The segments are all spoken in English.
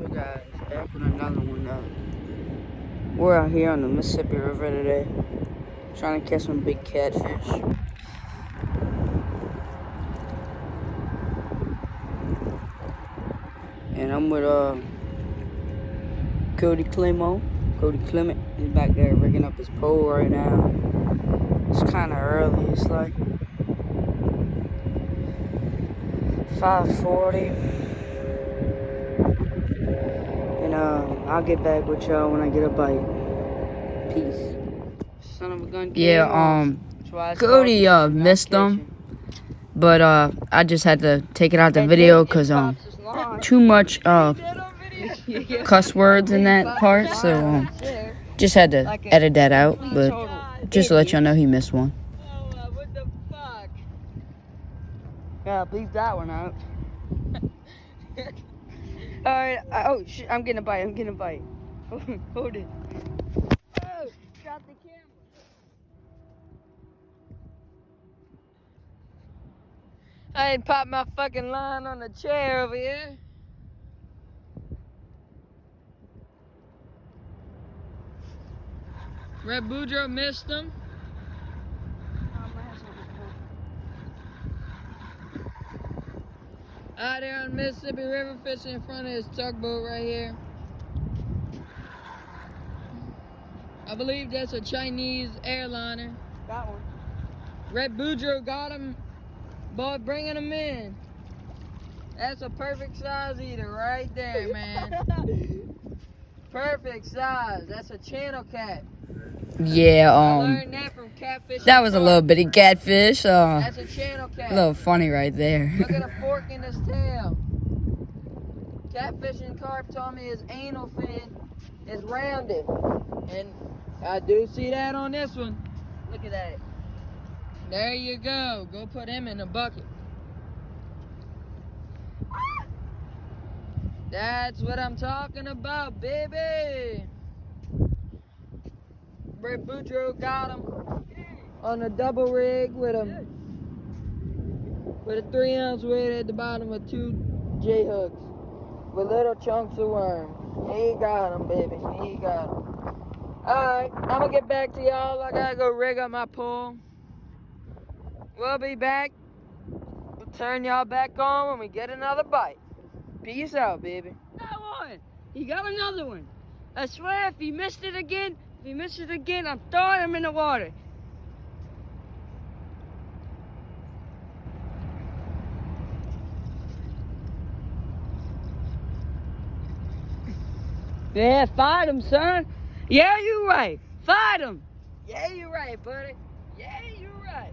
Yo guys, back with another one. We're out here on the Mississippi River today, trying to catch some big catfish. And I'm with Cody Clement. Cody Clement is back there rigging up his pole right now. It's kind of early. It's like 5:40. And I'll get back with y'all when I get a bite. Peace. Son of a gun. Yeah, Cody missed them, but I just had to take it out the video because too much cuss words in that part, so just had to edit that out. But just to let y'all know, he missed one. What the fuck? Yeah, bleep that one out. Alright, oh shit, I'm getting a bite, Hold it. Oh, got the camera. I ain't popped my fucking line on the chair over here. Red Boudreaux missed him. Out there on Mississippi River fishing in front of his tugboat right here. I believe that's a Chinese airliner. Got one. Red Boudreaux got him. Boy, bringing him in. That's a perfect size eater right there, man. Perfect size. That's a channel cat. Yeah, I learned that from catfish. that was a little bitty catfish. That's a channel cat. A little funny right there. Look at a fork in his tail. Catfish and carp told me his anal fin is rounded. And I do see that on this one. Look at that. There you go. Go put him in a bucket. That's what I'm talking about, baby. Red Boudreaux got him on a double rig with a 3-ounce weight at the bottom with 2 J-hooks with little chunks of worm. He got him, baby. He got him. Alright, I'm gonna get back to y'all. I gotta go rig up my pole. We'll be back. We'll turn y'all back on when we get another bite. Peace out, baby. That one. He got another one. I swear, if he missed it again, I'm throwing him in the water. Yeah, fight him, son. Yeah, you right. Fight him. Yeah, you right, buddy. Yeah, you right.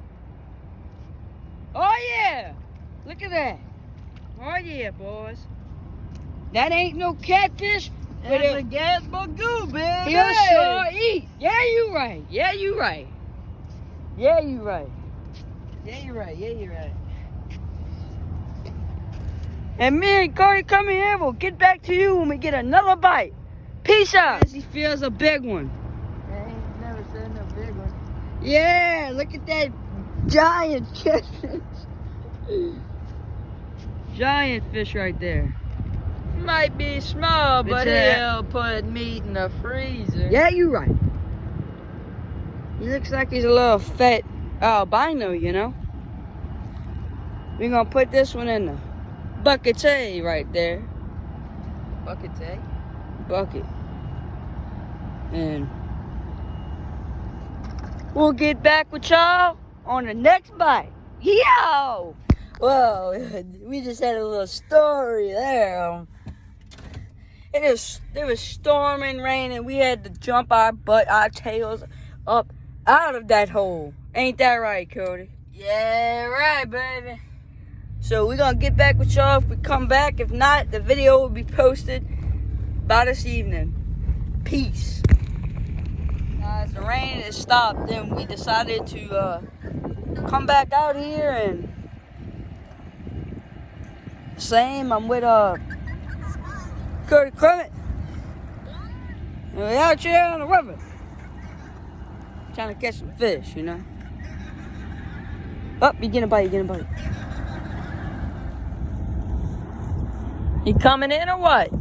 Oh, yeah. Look at that. Oh, yeah, boys. That ain't no catfish. That's a gas bagoo, baby. He'll sure eat. Yeah, you right. Yeah, you right. Yeah, you right. Yeah, you right. Yeah, you right. And me and Cody coming here, we'll get back to you when we get another bite. Peace out. Yes, he feels a big one. Yeah, he ain't never said no big one. Yeah, look at that giant catfish. Giant fish right there. Might be small, but he'll put meat in the freezer. Yeah, you right. He looks like he's a little fat albino, you know. We're gonna put this one in the bucket A right there. Bucket A? Bucket. And we'll get back with y'all on the next bite. Yo! Whoa, we just had a little story there. It was storming, raining. We had to jump our tails up out of that hole. Ain't that right, Cody? Yeah, right, baby. So we're gonna get back with y'all if we come back. If not, the video will be posted by this evening. Peace. As the rain has stopped, then we decided to come back out here and I'm with Cody Clement. And we're out here on the river trying to catch some fish, you know. Oh, you getting a bite, He coming in or what?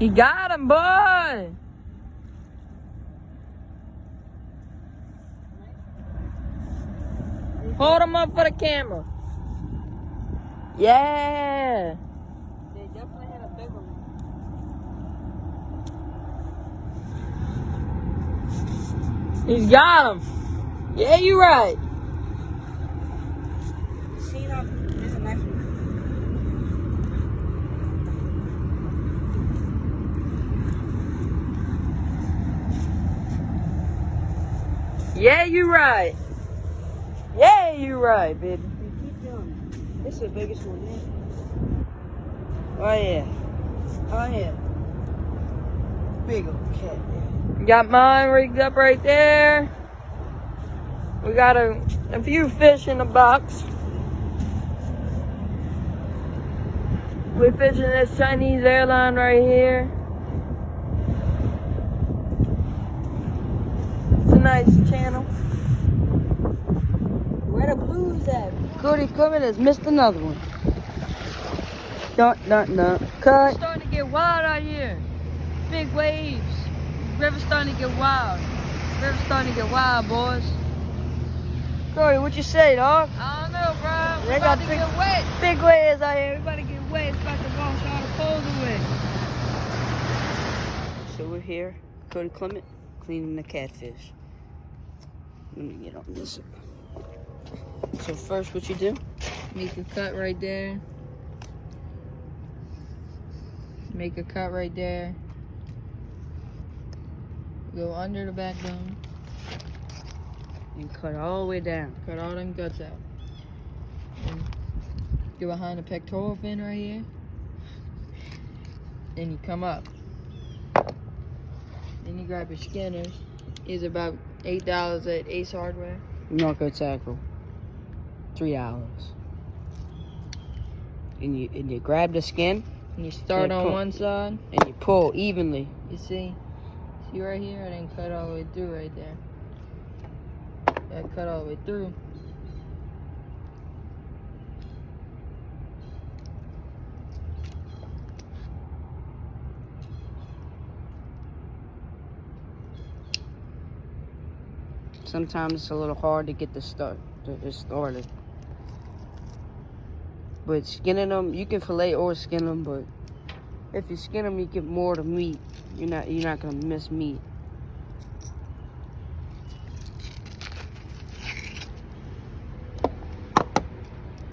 He got him, boy. Hold him up for the camera. Yeah. They definitely had a big one. He's got him. Yeah, you right. See how there's a knife. Yeah, you right. Yeah, you right, baby. Keep doing it. This is the biggest one there. Oh yeah. Oh yeah. Big old cat there. Got mine rigged up right there. We got a few fish in the box. We're fishing this Chinese airline right here. It's a nice channel. Where the blues at? Cody Clement has missed another one. Dun dun dun. Cut. It's starting to get wild out here. Big waves. River's starting to get wild. River's starting to get wild, boys. Cody, what you say, dog? I don't know, bro. They We're got about to get wet. Big waves out here. We about to get wet. It's about to wash all the poles away. So we're here, Cody Clement, cleaning the catfish. Let me get on this. So first, what you do? Make a cut right there. Make a cut right there. Go under the backbone. And cut all the way down. Cut all them guts out. And go behind the pectoral fin right here. Then you come up. Then you grab your skinners. It's about $8 at Ace Hardware. Narco tackle. $3. And you grab the skin And you start Yeah, on cool. one side. and you pull evenly. You see right here? I didn't cut all the way through right there. I cut all the way through. Sometimes it's a little hard to get started. But skinning them, you can fillet or skin them. But if you skin them, you get more of the meat. You're not gonna miss meat.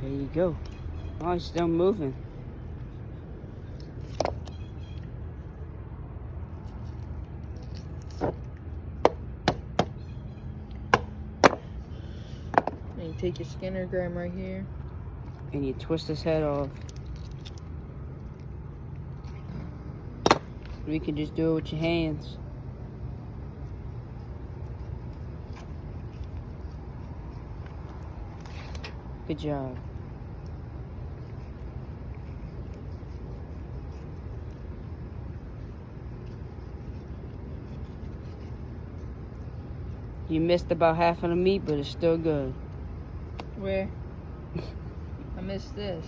There you go. Oh, it's still moving. And you take your skinner, grab 'em right here. And you twist his head off. You can just do it with your hands. Good job. You missed about half of the meat, but it's still good. Where? I missed this.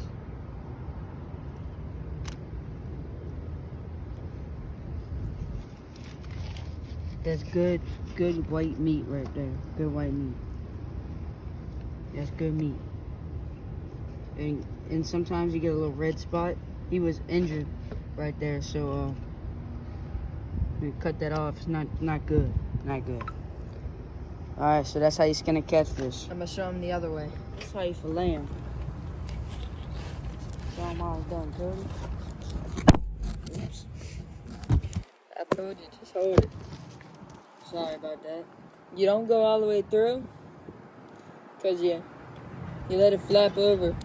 That's good white meat right there. Good white meat. That's good meat. And sometimes you get a little red spot. He was injured right there, so we cut that off. It's not good. Not good. All right, so that's how you skin a catfish. I'm gonna show him the other way. That's how you fillet them. Show them how it's done, Cody. Oops. I told you, just hold it. Sorry about that. You don't go all the way through, cause you let it flap over,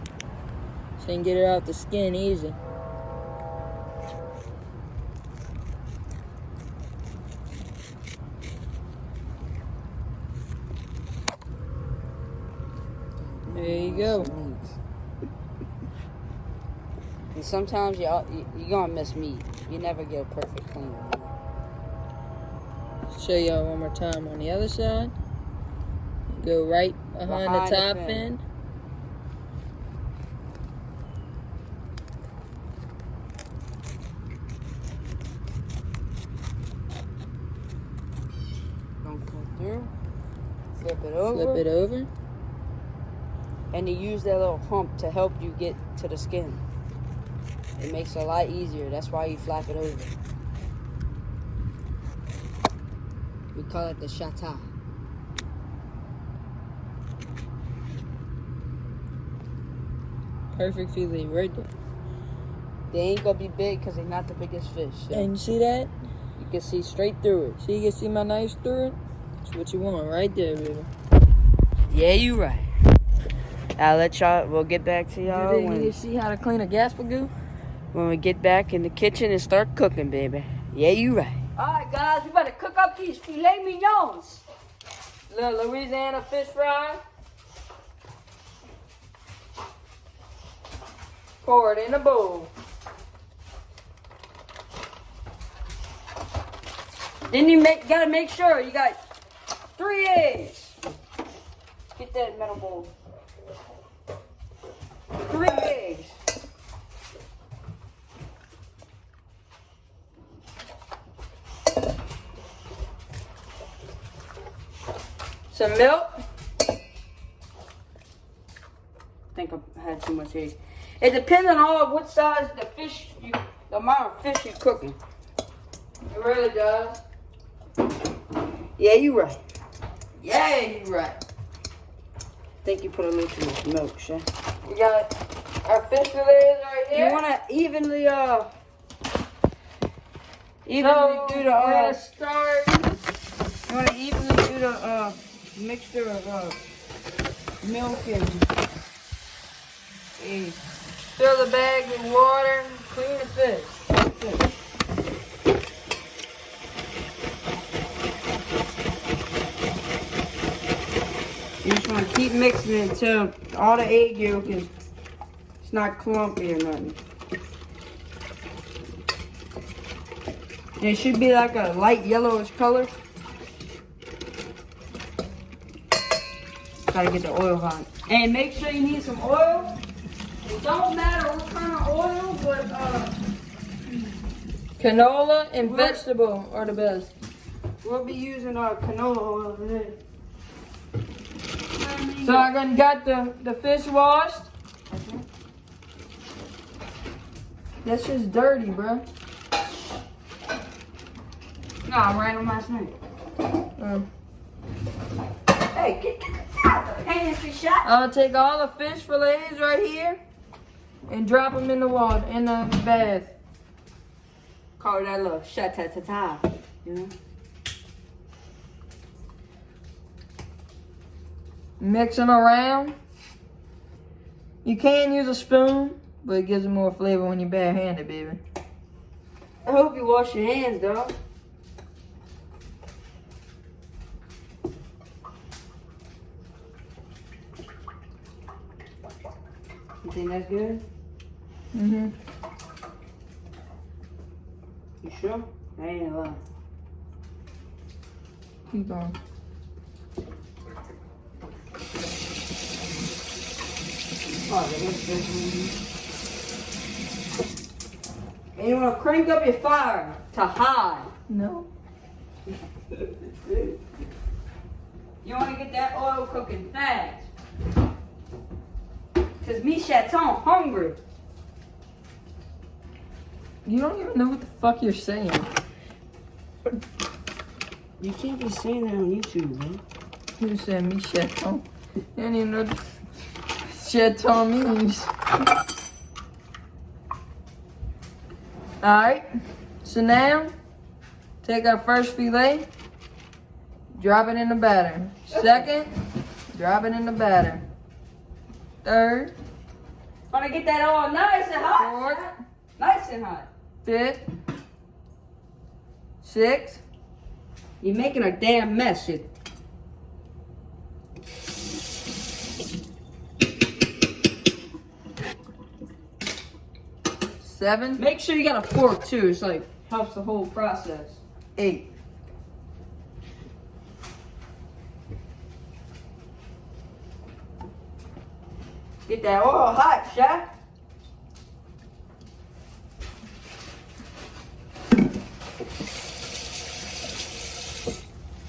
so you can get it out the skin easy. There you go. And sometimes you're gonna miss meat. You never get a perfect clean. Show y'all one more time on the other side. Go right behind the top fin. through. Flip it over. Flip it over. And you use that little hump to help you get to the skin. It makes it a lot easier. That's why you flap it over. We call it the chata. Perfect fillet right there. They ain't gonna be big because they're not the biggest fish. So And you see that? you can see straight through it. See, you can see my knife through it? That's what you want right there, baby. Yeah, you right. I'll let y'all, we'll get back to y'all You see how to clean a Gaspagoo? when we get back in the kitchen and start cooking, baby. Yeah, you right. Alright guys, we better cook up these filet mignons. Little Louisiana fish fry. Pour it in a bowl. Then you gotta make sure you got 3 eggs. Get that metal bowl. 3 eggs. Some milk. I think I had too much eggs. It depends on what size the amount of fish you're cooking. It really does. Yeah, you right. Yeah, you right. I think you put a little too much milk, Shay. We got our fish fillets right here. You wanna evenly do So, the we're gonna start. you wanna evenly do the mixture of milk and eggs. Fill the bag with water. Clean the fish. You just want to keep mixing it until all the egg yolk is, it's not clumpy or nothing. And it should be like a light yellowish color. Gotta get the oil hot. And make sure you need some oil. It don't matter what kind of oil, but Canola and vegetable are the best. we'll be using our canola oil today. So I got the fish washed. That's just dirty, bro. No, I ran on last night. Hey, get out of the fancy shot. I'm gonna take all the fish fillets right here and drop them in the water, in the bath. Call that little sha-ta-ta-ta, you know? Mix them around. You can use a spoon, but it gives it more flavor when you're barehanded, baby. I hope you wash your hands, dog. You think that's good? Mm-hmm. You sure? I ain't lying. Keep going. Oh, that looks good. And you want to crank up your fire to high. No. You want to get that oil cooking fast. Because me chaton hungry. You don't even know what the fuck you're saying. You can't be saying that on YouTube, man. You said me chaton. You don't even know what chaton means. Alright. So now, take our first filet, drop it in the batter. Second, drop it in the batter. Third, Want to get that all nice and hot. fourth, Nice and hot. fifth, sixth, You're making a damn mess. seventh, Make sure you got a fork too. It's like helps the whole process. eighth. Get that oil hot, Shaq.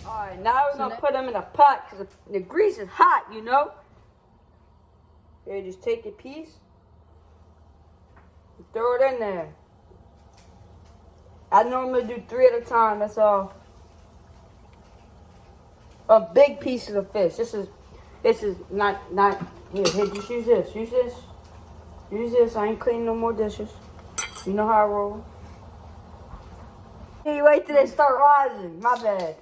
Alright, Alright, now we're gonna put them in a pot because the grease is hot, you know? Here, just take a piece. And throw it in there. I normally do 3 at a time, that's all. A big piece of the fish. This is not, here, just use this. Use this. Use this. I ain't cleaning no more dishes. You know how I roll. Hey, wait till they start rising. My bad.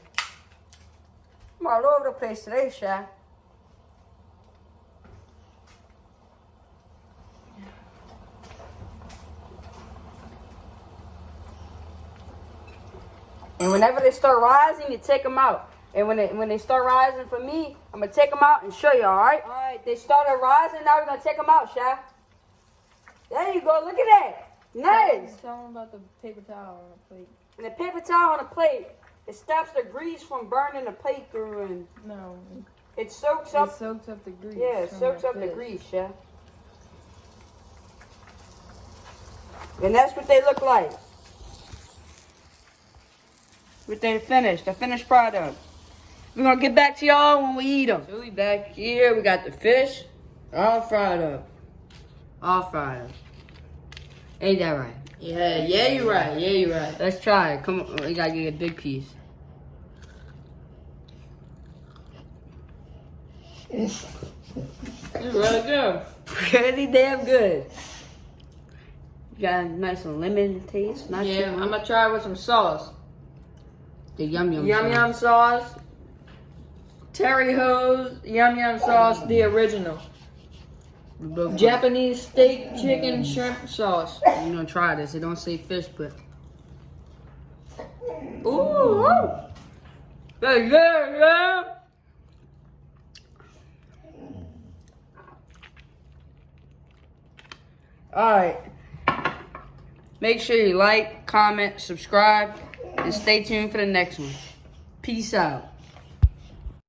I'm all over the place today, Shy. And whenever they start rising, you take them out. And when they start rising for me, I'm going to take them out and show you, all right? All right, they started rising. Now we're going to take them out, Shy. There you go. Look at that. Nice. Tell them about the paper towel on the plate. And the paper towel on the plate, it stops the grease from burning the plate through, and No. it soaks up. It soaks up the grease. Yeah, it from soaks the up the fish. grease, yeah. And that's what they look like. What they finished, the finished product. We're gonna get back to y'all when we eat them. So we back here, we got the fish, all fried up. All fried up. Ain't that right? Yeah, you're right. Yeah, you're right. Let's try it. Come on, we gotta get a big piece. It's really good. Pretty damn good. Got a nice lemon taste. Not Yeah, too I'm much. gonna try with some sauce. The yum yum. Yum Yum sauce. Terry Ho's Yum Yum sauce, the original. We both Japanese steak, chicken, shrimp sauce. I'm gonna try this. It don't say fish, but Ooh. That's good, yeah. alright. Make sure you like, comment, subscribe, and stay tuned for the next one. Peace out.